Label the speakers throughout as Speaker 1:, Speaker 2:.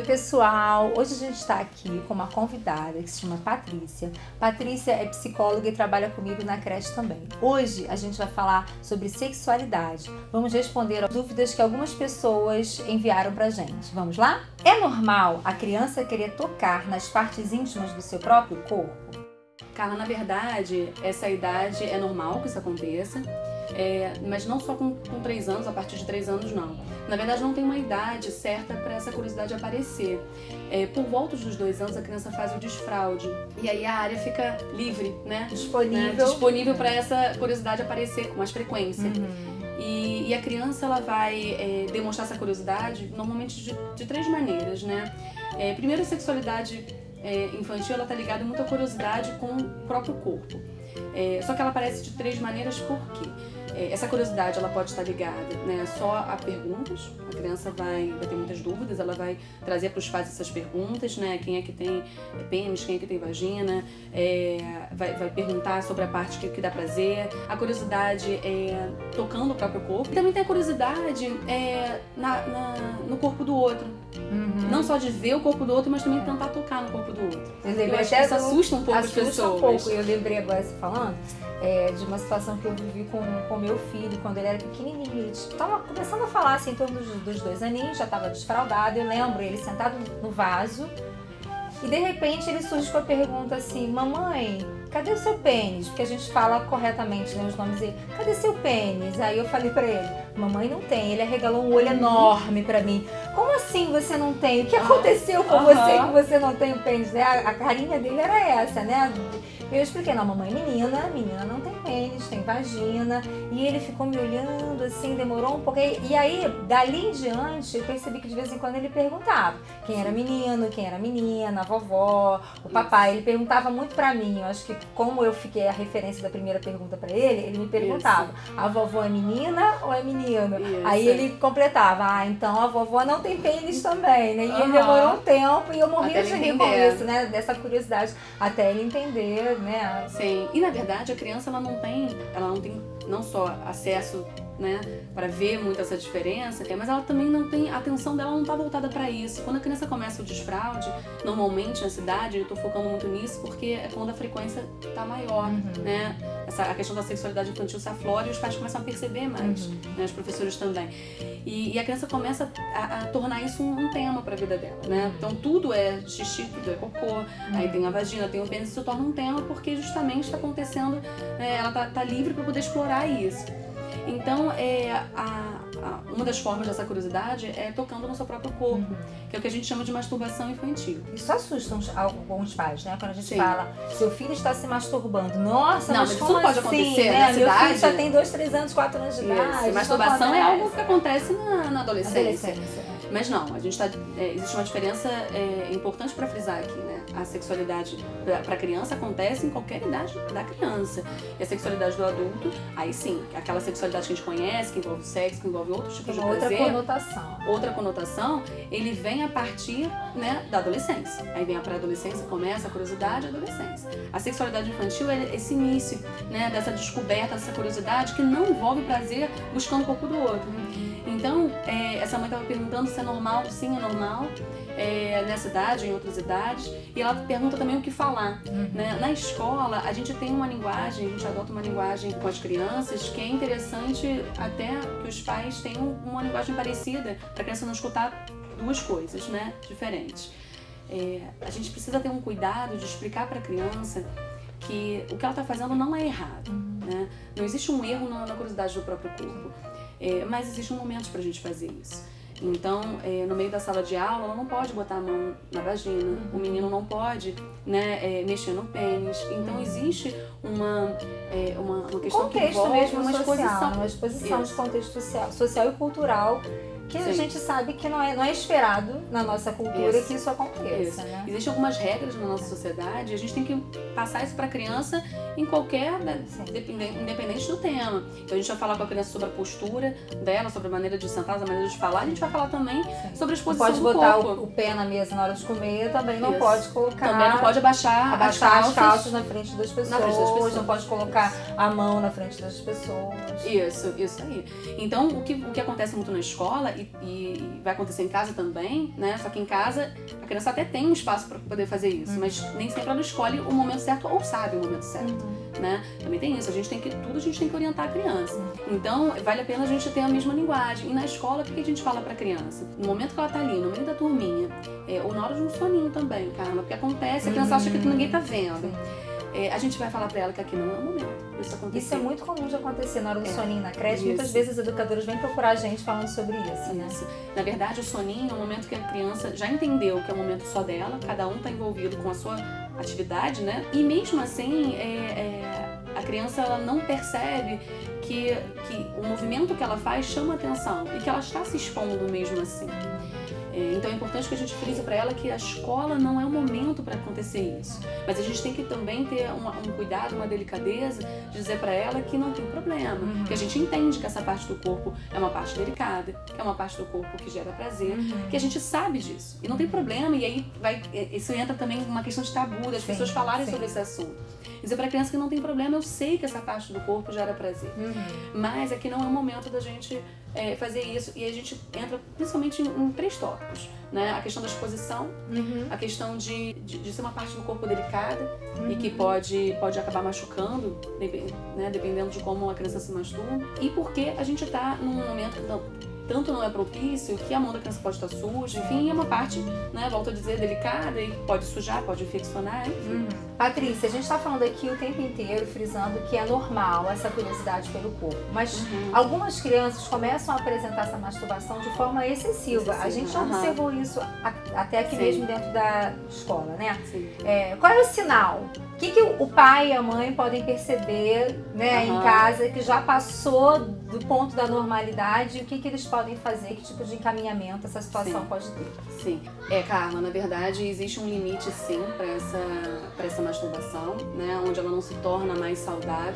Speaker 1: pessoal! Hoje a gente está aqui com uma convidada que se chama Patrícia. Patrícia é psicóloga e trabalha comigo na creche também. Hoje a gente vai falar sobre sexualidade. Vamos responder as dúvidas que algumas pessoas enviaram pra gente. Vamos lá? É normal a criança querer tocar nas partes íntimas do seu próprio corpo?
Speaker 2: Carla, na verdade, essa idade é normal que isso aconteça, mas não só com 3 anos, a partir de 3 anos não. Na verdade, não tem uma idade certa para essa curiosidade aparecer. Por volta dos 2 anos, a criança faz o desfraude e aí a área fica livre, né? Disponível para essa curiosidade aparecer com mais frequência. E a criança ela vai demonstrar essa curiosidade normalmente de 3 maneiras, né? Primeiro, a sexualidade infantil ela tá ligada muito à curiosidade com o próprio corpo. Só que ela aparece de 3 maneiras, por quê? Essa curiosidade ela pode estar ligada, né, só a perguntas. A criança vai ter muitas dúvidas, ela vai trazer para os pais essas perguntas, né? Quem é que tem pênis, quem é que tem vagina, vai perguntar sobre a parte que dá prazer. A curiosidade tocando o próprio corpo. E também tem a curiosidade no corpo do outro. Não só de ver o corpo do outro, mas também tentar tocar no corpo do outro. Eu acho que isso assusta um pouco as pessoas.
Speaker 1: Eu lembrei agora você falando de uma situação que eu vivi com meu filho quando ele era pequenininho. Ele estava começando a falar assim, em torno dos 2 aninhos, já estava desfraldado. Eu lembro ele sentado no vaso e de repente ele surge com a pergunta assim: mamãe, cadê o seu pênis? Porque a gente fala corretamente, né, os nomes dele. Cadê seu pênis? Aí eu falei pra ele: mamãe não tem. Ele arregalou um olho enorme pra mim. Como assim você não tem? O que aconteceu com você que você não tem o pênis? A carinha dele era essa, né? Eu expliquei: não, mamãe, menina não tem pênis, tem vagina. E ele ficou me olhando assim, demorou um pouco. E aí, dali em diante, eu percebi que de vez em quando ele perguntava quem era menino, quem era menina, a vovó, o papai. Ele perguntava muito pra mim. Eu acho que como eu fiquei a referência da primeira pergunta pra ele me perguntava: a vovó é menina ou é menino? Aí ele completava: então a vovó não tem pênis também, né? E ele demorou um tempo e eu morria de rir com isso, né? Dessa curiosidade, até ele entender, né?
Speaker 2: Sim, e na verdade a criança ela não tem não só acesso, né, para ver muito essa diferença, mas ela também não tem, a atenção dela não está voltada para isso. Quando a criança começa o desfraude, normalmente na cidade, eu estou focando muito nisso porque é quando a frequência está maior, né? A questão da sexualidade infantil se aflora e os pais começam a perceber mais, né, os professores também. E a criança começa a tornar isso um tema para a vida dela, né? Então tudo é xixi, tudo é cocô, aí tem a vagina, tem o pênis, isso se torna um tema porque justamente está acontecendo, ela tá livre para poder explorar isso. Então, uma das formas dessa curiosidade é tocando no seu próprio corpo, que é o que a gente chama de masturbação infantil.
Speaker 1: Isso assusta alguns pais, né? Quando a gente fala, seu filho está se masturbando. Nossa,
Speaker 2: não,
Speaker 1: mas
Speaker 2: isso
Speaker 1: como
Speaker 2: não pode
Speaker 1: assim,
Speaker 2: acontecer
Speaker 1: né?
Speaker 2: na cidade.
Speaker 1: Meu filho já tem 2, 3 anos, 4 anos de idade.
Speaker 2: Masturbação é algo que acontece na adolescência. Mas não, existe uma diferença importante para frisar aqui, né? A sexualidade para criança acontece em qualquer idade da criança. E a sexualidade do adulto, aí sim, aquela sexualidade que a gente conhece, que envolve sexo, que envolve outros tipos de prazer. Outra conotação, ele vem a partir, né, da adolescência. Aí vem a pré-adolescência, começa a curiosidade, a adolescência. A sexualidade infantil é esse início, né, dessa descoberta, dessa curiosidade que não envolve prazer buscando o corpo do outro. Então, essa mãe estava perguntando se é normal. Sim, é normal, nessa idade, em outras idades. E ela pergunta também o que falar. Né? Na escola, a gente tem uma linguagem, a gente adota uma linguagem com as crianças que é interessante até que os pais tenham uma linguagem parecida, para a criança não escutar 2 coisas, né, diferentes. A gente precisa ter um cuidado de explicar para a criança que o que ela está fazendo não é errado. Né? Não existe um erro na curiosidade do próprio corpo. Mas existem momentos pra gente fazer isso. Então, no meio da sala de aula, ela não pode botar a mão na vagina, o menino não pode, né, mexer no pênis. Então, existe uma questão que envolve
Speaker 1: mesmo
Speaker 2: uma
Speaker 1: exposição de contexto social e cultural que a gente sabe que não é esperado na nossa cultura que isso aconteça. Né?
Speaker 2: Existem algumas regras na nossa sociedade e a gente tem que passar isso para a criança em qualquer, né, independente do tema. Então a gente vai falar com a criança sobre a postura dela, sobre a maneira de sentar, a maneira de falar. A gente vai falar também sobre a exposição do corpo.
Speaker 1: Não pode botar o pé na mesa na hora de comer, também não pode colocar.
Speaker 2: Também não pode abaixar
Speaker 1: as calças na frente das pessoas. Não pode colocar a mão na frente das pessoas.
Speaker 2: Isso aí. Então o que acontece muito na escola e vai acontecer em casa também, né? Só que em casa a criança até tem um espaço para poder fazer isso, mas nem sempre ela escolhe o momento certo ou sabe o momento certo, né? Também tem isso, a gente tem que orientar a criança. Então, vale a pena a gente ter a mesma linguagem. E na escola, o que a gente fala pra criança? No momento que ela tá ali, no meio da turminha, ou na hora de um soninho também, Carla, porque acontece, a criança acha que ninguém tá vendo. A gente vai falar pra ela que aqui não é o momento disso acontecer.
Speaker 1: Isso é muito comum de acontecer na hora do soninho na creche. Muitas vezes os educadores vêm procurar a gente falando sobre isso, né?
Speaker 2: Na verdade, o soninho é um momento que a criança já entendeu que é um momento só dela, cada um tá envolvido com a sua atividade, né? E mesmo assim, a criança ela não percebe que o movimento que ela faz chama atenção e que ela está se expondo mesmo assim. Então é importante que a gente frise para ela que a escola não é o momento para acontecer isso. Mas a gente tem que também ter um cuidado, uma delicadeza de dizer para ela que não tem problema. Que a gente entende que essa parte do corpo é uma parte delicada, que é uma parte do corpo que gera prazer, que a gente sabe disso. E não tem problema, e aí isso entra também numa questão de tabu, das pessoas falarem sobre esse assunto. Dizer para a criança que não tem problema, eu sei que essa parte do corpo gera prazer. Mas aqui não é o momento da gente fazer isso. E a gente entra principalmente em 3 tópicos, né? A questão da exposição, a questão de ser uma parte do corpo delicada e que pode acabar machucando, né? Dependendo de como a criança se masturba. E porque a gente está num momento que tanto não é propício, que a mão da criança pode estar suja, enfim, é uma parte, né, volto a dizer, delicada e pode sujar, pode infeccionar, enfim.
Speaker 1: Patrícia, a gente está falando aqui o tempo inteiro, frisando que é normal essa curiosidade pelo corpo, mas algumas crianças começam a apresentar essa masturbação de forma excessiva. A gente já observou isso até aqui mesmo dentro da escola, né? Qual é o sinal? O que o pai e a mãe podem perceber, né, em casa que já passou do ponto da normalidade e o que eles podem fazer, que tipo de encaminhamento essa situação pode ter?
Speaker 2: Sim. Carla, na verdade existe um limite sim para essa masturbação, né, onde ela não se torna mais saudável.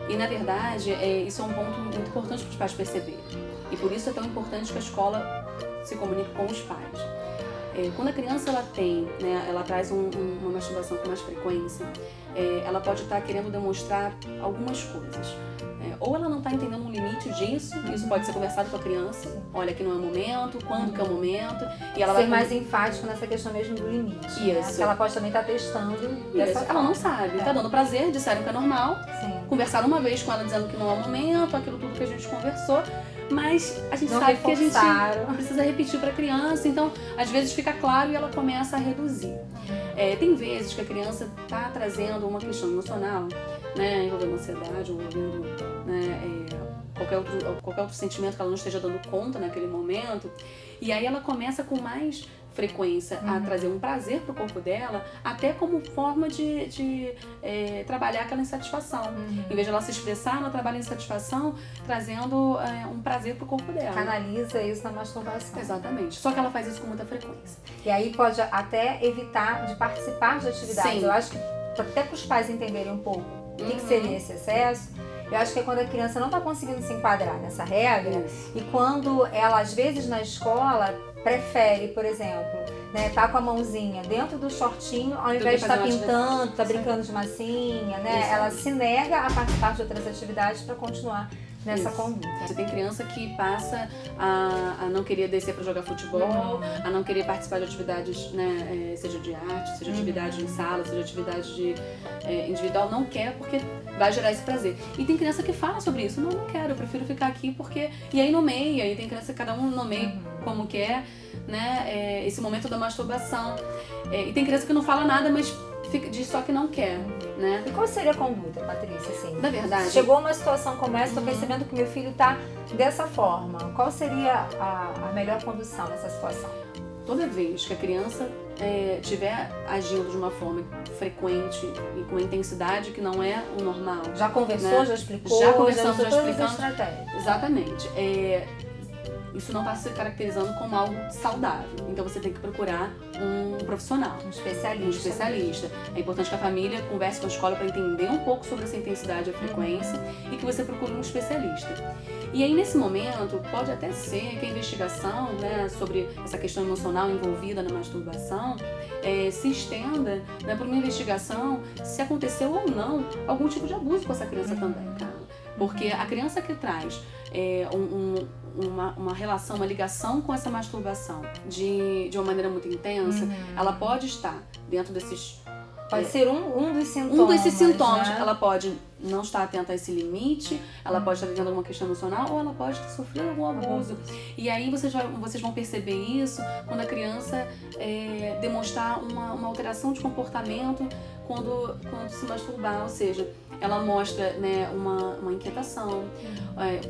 Speaker 2: E na verdade isso é um ponto muito importante para os pais perceberem. E por isso é tão importante que a escola se comunique com os pais. Quando a criança ela traz uma masturbação com mais frequência, ela pode estar querendo demonstrar algumas coisas. Ou ela não está entendendo um limite disso, isso pode ser conversado com a criança, olha que não é o momento, quando que é o momento. E ela
Speaker 1: ser mais enfático nessa questão mesmo do limite. Né? Porque ela pode também estar testando.
Speaker 2: Ela não sabe, está dando prazer, disseram que é normal, conversaram uma vez com ela dizendo que não é o momento, aquilo tudo que a gente conversou. Mas a gente sabe que a gente precisa repetir para a criança, então às vezes fica claro e ela começa a reduzir. Tem vezes que a criança está trazendo uma questão emocional, né, envolvendo ansiedade, envolvendo qualquer outro sentimento que ela não esteja dando conta naquele momento, e aí ela começa com mais frequência a trazer um prazer pro corpo dela, até como forma de trabalhar aquela insatisfação. Em vez de ela se expressar, ela trabalha a insatisfação, trazendo um prazer pro corpo dela.
Speaker 1: Canaliza isso na masturbação.
Speaker 2: Exatamente. Só que ela faz isso com muita frequência.
Speaker 1: E aí pode até evitar de participar de atividades. Eu acho que até para os pais entenderem um pouco o que seria esse excesso, eu acho que é quando a criança não está conseguindo se enquadrar nessa regra e quando ela, às vezes, na escola, prefere, por exemplo, né, tá com a mãozinha dentro do shortinho, ao invés de estar pintando, tá brincando de massinha, né? Ela se nega a participar de outras atividades para continuar nessa conduta.
Speaker 2: Você tem criança que passa a não querer descer para jogar futebol, a não querer participar de atividades, né, seja de arte, seja atividade em sala, seja atividade individual, não quer porque vai gerar esse prazer. E tem criança que fala sobre isso, não quero, eu prefiro ficar aqui porque... E aí nomeia, e tem criança que cada um nomeia como quer, né, esse momento da masturbação. E tem criança que não fala nada, mas diz só que não quer, né?
Speaker 1: E qual seria a conduta, Patrícia, assim?
Speaker 2: Na verdade...
Speaker 1: Chegou uma situação como essa, tô percebendo que meu filho tá dessa forma. Qual seria a melhor condução nessa situação?
Speaker 2: Toda vez que a criança estiver agindo de uma forma frequente e com intensidade que não é o normal...
Speaker 1: Já conversou, né? Já explicou?
Speaker 2: Já conversamos, já explicamos.
Speaker 1: Todas as estratégias.
Speaker 2: Exatamente. isso não está se caracterizando como algo saudável. Então você tem que procurar um profissional.
Speaker 1: Um especialista.
Speaker 2: Um especialista. É importante que a família converse com a escola para entender um pouco sobre essa intensidade e a frequência e que você procure um especialista. E aí, nesse momento, pode até ser que a investigação, né, sobre essa questão emocional envolvida na masturbação se estenda, né, por uma investigação se aconteceu ou não algum tipo de abuso com essa criança também, cara. Porque a criança que traz uma relação, uma ligação com essa masturbação de uma maneira muito intensa, ela pode estar dentro desses...
Speaker 1: Pode ser um dos sintomas.
Speaker 2: Um desses sintomas.
Speaker 1: Né?
Speaker 2: Ela pode não estar atenta a esse limite, ela pode estar vivendo alguma questão emocional ou ela pode ter sofrido algum abuso. E aí vocês vão perceber isso quando a criança demonstrar uma alteração de comportamento quando se masturbar, ou seja, ela mostra, né, uma inquietação,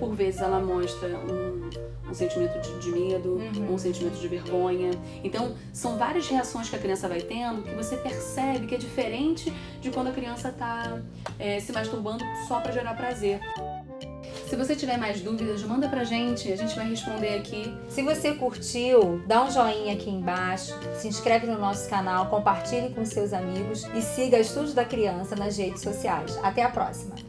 Speaker 2: por vezes ela mostra um sentimento de medo, um sentimento de vergonha. Então, são várias reações que a criança vai tendo que você percebe que é diferente de quando a criança está se masturbando só para gerar prazer. Se você tiver mais dúvidas, manda pra gente, a gente vai responder aqui.
Speaker 1: Se você curtiu, dá um joinha aqui embaixo, se inscreve no nosso canal, compartilhe com seus amigos e siga Estúdio da Criança nas redes sociais. Até a próxima!